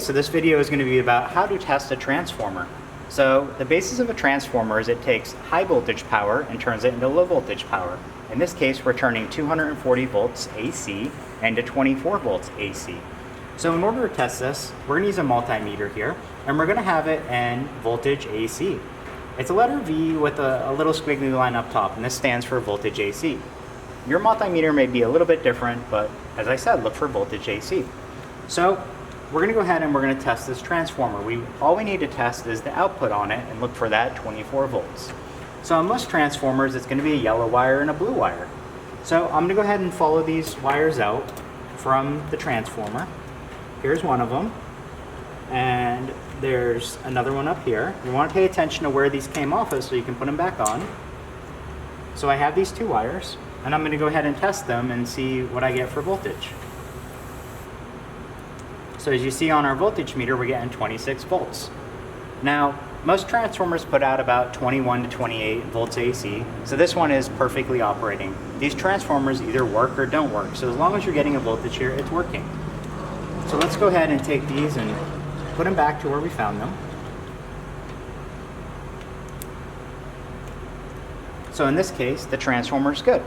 so this video is going to be about how to test a transformer. So the basis of a transformer is it takes high voltage power and turns it into low voltage power. In this case, we're turning 240 volts AC into 24 volts AC. So in order to test this, we're going to use a multimeter here, and we're going to have it in voltage AC. It's a letter V with a little squiggly line up top, and this stands for voltage AC. Your multimeter may be a little bit different, but as I said, look for voltage AC. So we're going to go ahead and we're going to test this transformer. All we need to test is the output on it and look for that 24 volts. So on most transformers, it's going to be a yellow wire and a blue wire. So I'm going to go ahead and follow these wires out from the transformer. Here's one of them, and there's another one up here. You want to pay attention to where these came off of so you can put them back on. So I have these two wires, and I'm going to go ahead and test them and see what I get for voltage. So as you see on our voltage meter, we're getting 26 volts. Now, most transformers put out about 21 to 28 volts AC, so this one is perfectly operating. These transformers either work or don't work, so as long as you're getting a voltage here, it's working. So let's go ahead and take these and put them back to where we found them. So in this case, the transformer is good.